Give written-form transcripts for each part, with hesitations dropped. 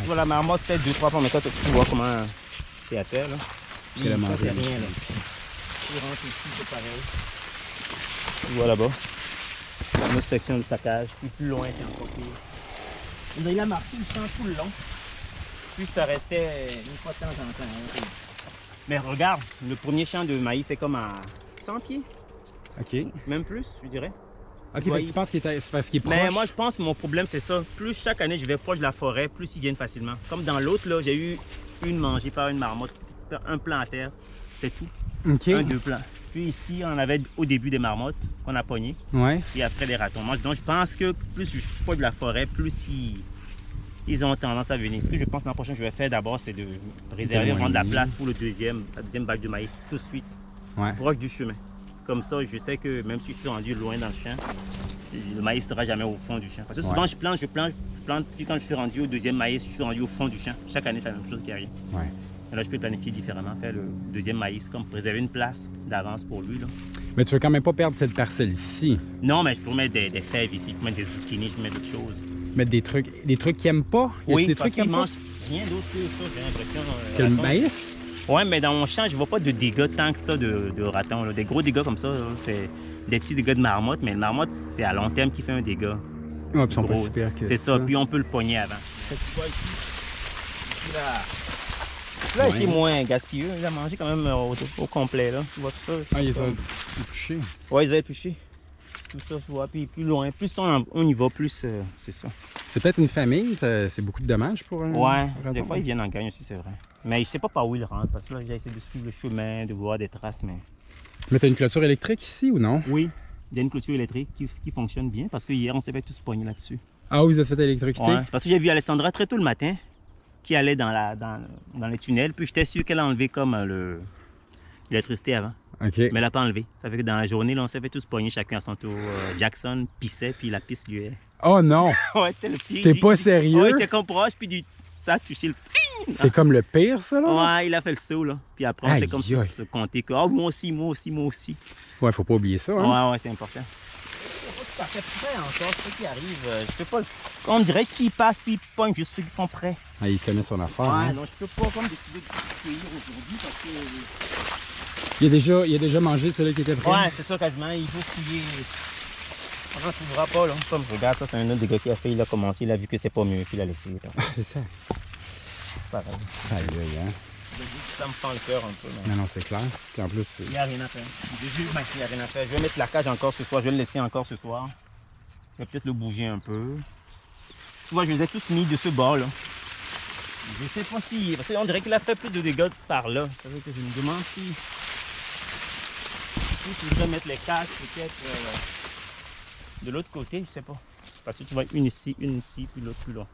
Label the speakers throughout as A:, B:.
A: Tu vois, la marmotte fait 2-3 pommes, mais toi, tu vois comment c'est à terre, là.
B: C'est la
A: Ça,
B: manger.
A: c'est rien, là. Tu rentres ici, c'est pareil. Tu vois là-bas. Une autre section de saccage, puis plus loin, c'est encore pire. Il a marché le champ tout le long. Puis il s'arrêtait une fois de temps en temps. Hein. Mais regarde, le premier champ de maïs, c'est comme à 100 pieds.
B: OK.
A: Même plus, je dirais.
B: OK, fait que tu penses que c'est parce qu'il est proche?
A: Mais moi, je pense que mon problème, c'est ça. Plus chaque année, je vais proche de la forêt, plus ils viennent facilement. Comme dans l'autre, là, j'ai eu une mangée par une marmotte, un plant à terre, c'est tout.
B: OK.
A: Deux plants. Puis ici, on avait au début des marmottes qu'on a pognées.
B: Ouais.
A: Puis après des ratons. Moi, donc, je pense que plus je suis proche de la forêt, plus ils ont tendance à venir. Ce que je pense l'an prochain, je vais faire d'abord, c'est de réserver, rendre la place pour la deuxième bague de maïs tout de suite, proche du chemin. Comme ça, je sais que même si je suis rendu loin dans le champ, le maïs ne sera jamais au fond du champ. Parce que souvent, je plante, puis quand je suis rendu au deuxième maïs, je suis rendu au fond du champ. Chaque année, c'est la même chose qui arrive.
B: Ouais.
A: Et là, je peux planifier différemment, faire le deuxième maïs, comme préserver une place d'avance pour lui. Là.
B: Mais tu veux quand même pas perdre cette parcelle ici.
A: Non, mais je pourrais mettre des fèves ici, je peux mettre des zucchini, je peux mettre d'autres choses.
B: Mettre des trucs qu'ils aiment pas?
A: Oui,
B: des
A: parce
B: trucs
A: qu'ils mangent rien d'autre que ça, j'ai l'impression.
B: Que le maïs?
A: Ouais, mais dans mon champ, je vois pas de dégâts tant que ça de ratons. Là. Des gros dégâts comme ça, c'est des petits dégâts de marmotte, mais le marmotte, c'est à long terme qui fait un dégât.
B: Ouais, puis ils sont pas si pires que
A: c'est ça, puis on peut le pogner avant. Là, il était moins gaspilleux, il a mangé quand même au complet, là. Tu vois tout ça?
B: Ah, ils ont touché.
A: Ouais, ils avaient touché. Tout ça, tu vois, puis plus loin, plus on y va, plus c'est ça.
B: C'est peut-être une famille, c'est beaucoup de dommages pour un
A: Ouais, des fois ils viennent en gagne aussi, c'est vrai. Mais je sais pas par où ils rentrent, parce que là j'ai essayé de suivre le chemin, de voir des traces, mais...
B: Mais t'as une clôture électrique ici ou non?
A: Oui, il y a une clôture électrique qui fonctionne bien, parce que hier on s'est fait tous pogner là-dessus.
B: Ah, vous êtes fait l'électricité?
A: Ouais, parce que j'ai vu Alessandra très tôt le matin, qui allait dans les tunnels, puis j'étais sûr qu'elle a enlevé comme l'électricité avant.
B: OK.
A: Mais elle n'a pas enlevé. Ça fait que dans la journée, là, on s'est fait tous pogner chacun à son tour. Jackson pissait, puis la pisse lui est...
B: Oh non!
A: Ouais, c'était le pire.
B: T'es pas sérieux?
A: Ouais, il était comme proche, puis ça a touché le...
B: C'est comme le pire, ça, là?
A: Ouais, il a fait le saut, là. Puis après, on s'est comme se compter que, oh, moi aussi, moi aussi, moi aussi.
B: Ouais, faut pas oublier ça, hein?
A: Ouais, ouais, c'est important. Je suis pas tout à fait prêt encore, ce qui arrive. Je peux pas... On dirait qu'il passe, puis il pogne juste ceux qui sont prêts.
B: Ah, il connaît son affaire,
A: Ouais,
B: hein?
A: non, je peux pas comme décider de cueillir aujourd'hui, parce que...
B: Il a déjà mangé celui qui était prêt?
A: Ouais, c'est ça, quasiment. Il faut fouiller... On n'en trouvera pas, là. Comme, regarde, ça, c'est un autre des gars qui a fait. Il a commencé, il a vu que c'était pas mieux, puis il a laissé.
B: C'est ça.
A: Pareil.
B: Aïe, aïe, hein?
A: Ça me fend le cœur un peu. Mais...
B: Non, c'est clair. Puis en plus,
A: il n'y a rien à faire. Il n'y a rien à faire. Je vais mettre la cage encore ce soir. Je vais le laisser encore ce soir. Je vais peut-être le bouger un peu. Tu vois, je les ai tous mis de ce bord là. Je sais pas si... Parce qu'on dirait qu'il a fait plus de dégâts par là. Ça veut dire que je me demande si... Si je vais mettre les cages peut-être de l'autre côté, je sais pas. Parce que tu vois une ici, puis l'autre plus loin.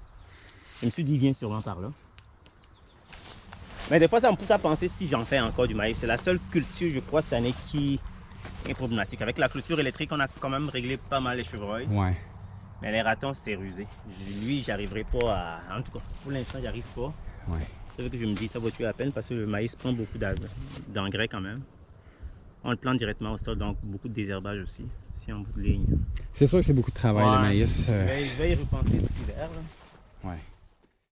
A: Je me suis dit, viens sûrement par là. Mais des fois, ça me pousse à penser si j'en fais encore du maïs. C'est la seule culture, je crois, cette année qui est problématique. Avec la clôture électrique, on a quand même réglé pas mal les chevreuils. Ouais. Mais les ratons, c'est rusé. Lui, j'arriverai pas à... En tout cas, pour l'instant, j'arrive pas. Ouais. C'est vrai que je me dis, ça va tuer à peine parce que le maïs prend beaucoup d'engrais quand même. On le plante directement au sol, donc beaucoup de désherbage aussi, si en bout de ligne.
B: C'est sûr que c'est beaucoup de travail, le maïs.
A: Je vais y repenser cet hiver. Là.
B: Ouais.